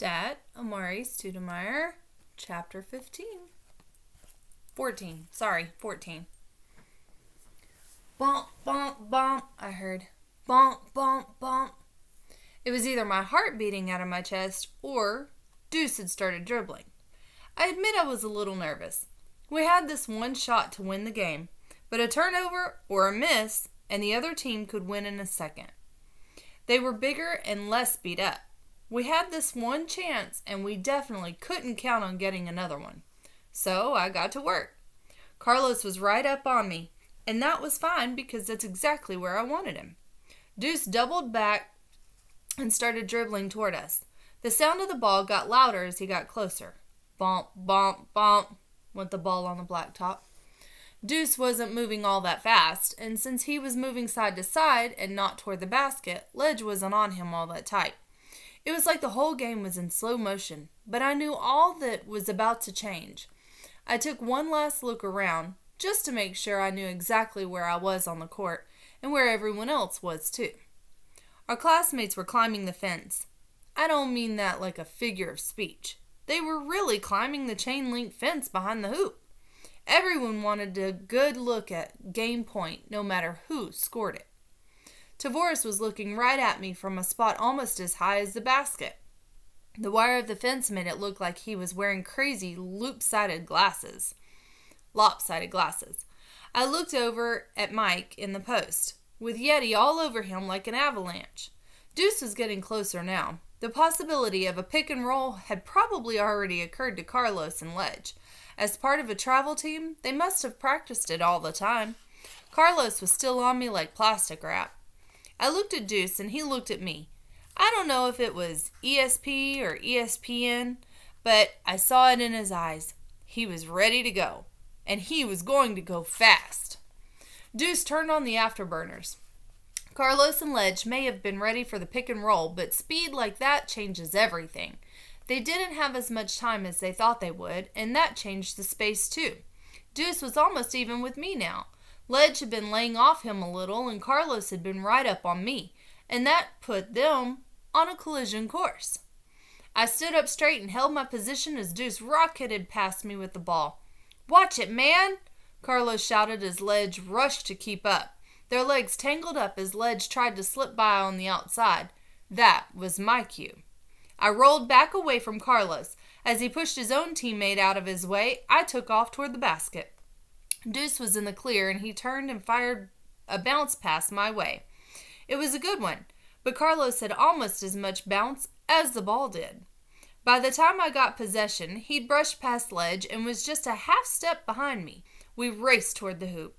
Stat, Amar'e, Stoudemire, Chapter 15. 14. Sorry, 14. Bump, bump, bump, I heard. Bump, bump, bump. It was either my heart beating out of my chest or Deuce had started dribbling. I admit I was a little nervous. We had this one shot to win the game, but a turnover or a miss and the other team could win in a second. They were bigger and less beat up. We had this one chance and we definitely couldn't count on getting another one. So I got to work. Carlos was right up on me, and that was fine because that's exactly where I wanted him. Deuce doubled back and started dribbling toward us. The sound of the ball got louder as he got closer. Bump, bump, bump, went the ball on the blacktop. Deuce wasn't moving all that fast, and since he was moving side to side and not toward the basket, Ledge wasn't on him all that tight. It was like the whole game was in slow motion, but I knew all that was about to change. I took one last look around, just to make sure I knew exactly where I was on the court, and where everyone else was too. Our classmates were climbing the fence. I don't mean that like a figure of speech. They were really climbing the chain-link fence behind the hoop. Everyone wanted a good look at game point, no matter who scored it. Tavoris was looking right at me from a spot almost as high as the basket. The wire of the fence made it look like he was wearing crazy lopsided glasses. I looked over at Mike in the post, with Yeti all over him like an avalanche. Deuce was getting closer now. The possibility of a pick and roll had probably already occurred to Carlos and Ledge. As part of a travel team, they must have practiced it all the time. Carlos was still on me like plastic wrap. I looked at Deuce and he looked at me. I don't know if it was ESP or ESPN, but I saw it in his eyes. He was ready to go, and he was going to go fast. Deuce turned on the afterburners. Carlos and Ledge may have been ready for the pick and roll, but speed like that changes everything. They didn't have as much time as they thought they would, and that changed the space too. Deuce was almost even with me now. Ledge had been laying off him a little, and Carlos had been right up on me, and that put them on a collision course. I stood up straight and held my position as Deuce rocketed past me with the ball. "Watch it, man!" Carlos shouted as Ledge rushed to keep up. Their legs tangled up as Ledge tried to slip by on the outside. That was my cue. I rolled back away from Carlos. As he pushed his own teammate out of his way, I took off toward the basket. Deuce was in the clear, and he turned and fired a bounce pass my way. It was a good one, but Carlos had almost as much bounce as the ball did. By the time I got possession, he'd brushed past Ledge and was just a half step behind me. We raced toward the hoop.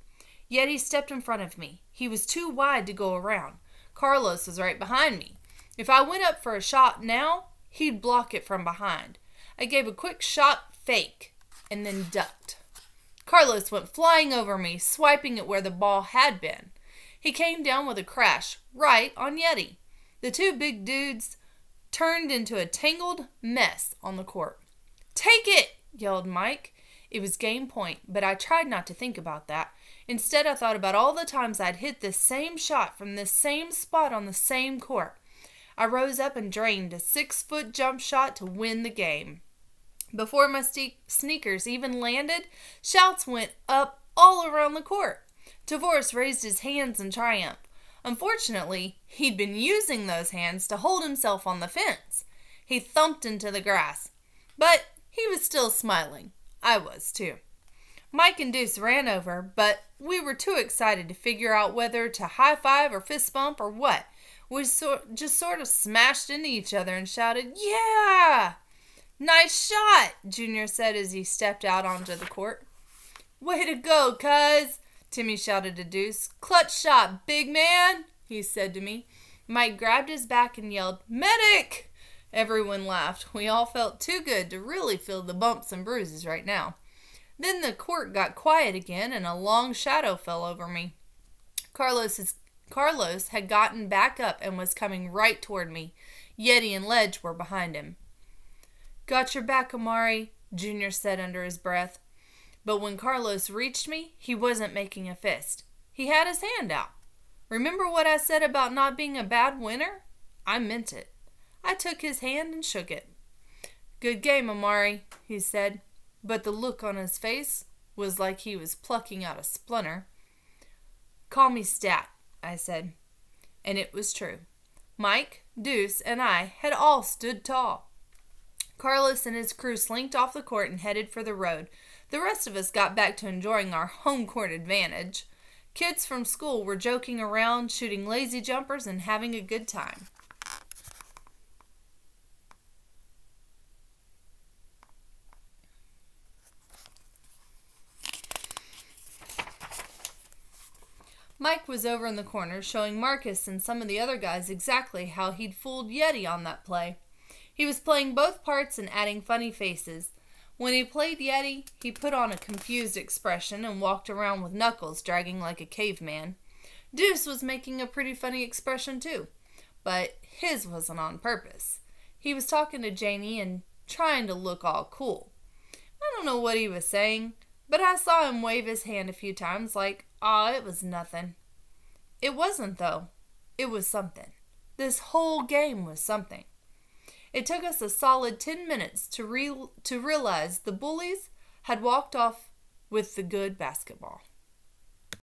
Yeti stepped in front of me. He was too wide to go around. Carlos was right behind me. If I went up for a shot now, he'd block it from behind. I gave a quick shot fake and then ducked. Carlos went flying over me, swiping at where the ball had been. He came down with a crash, right on Yeti. The two big dudes turned into a tangled mess on the court. "Take it!" yelled Mike. It was game point, but I tried not to think about that. Instead, I thought about all the times I'd hit this same shot from this same spot on the same court. I rose up and drained a 6-foot jump shot to win the game. Before my sneakers even landed, shouts went up all around the court. Tavoris raised his hands in triumph. Unfortunately, he'd been using those hands to hold himself on the fence. He thumped into the grass, but he was still smiling. I was too. Mike and Deuce ran over, but we were too excited to figure out whether to high-five or fist bump or what. We just sort of smashed into each other and shouted, "Yeah!" "Nice shot," Junior said as he stepped out onto the court. "Way to go, cuz," Timmy shouted to Deuce. "Clutch shot, big man," he said to me. Mike grabbed his back and yelled, "Medic!" Everyone laughed. We all felt too good to really feel the bumps and bruises right now. Then the court got quiet again and a long shadow fell over me. Carlos had gotten back up and was coming right toward me. Yeti and Ledge were behind him. "Got your back, Amar'e," Junior said under his breath. But when Carlos reached me, he wasn't making a fist. He had his hand out. Remember what I said about not being a bad winner? I meant it. I took his hand and shook it. "Good game, Amar'e," he said, but the look on his face was like he was plucking out a splinter. "Call me Stat," I said. And it was true. Mike, Deuce, and I had all stood tall. Carlos and his crew slinked off the court and headed for the road. The rest of us got back to enjoying our home court advantage. Kids from school were joking around, shooting lazy jumpers, and having a good time. Mike was over in the corner showing Marcus and some of the other guys exactly how he'd fooled Yeti on that play. He was playing both parts and adding funny faces. When he played Yeti, he put on a confused expression and walked around with knuckles dragging like a caveman. Deuce was making a pretty funny expression too, but his wasn't on purpose. He was talking to Janie and trying to look all cool. I don't know what he was saying, but I saw him wave his hand a few times like, "Aw, it was nothing." It wasn't, though. It was something. This whole game was something. It took us a solid 10 minutes to realize the bullies had walked off with the good basketball.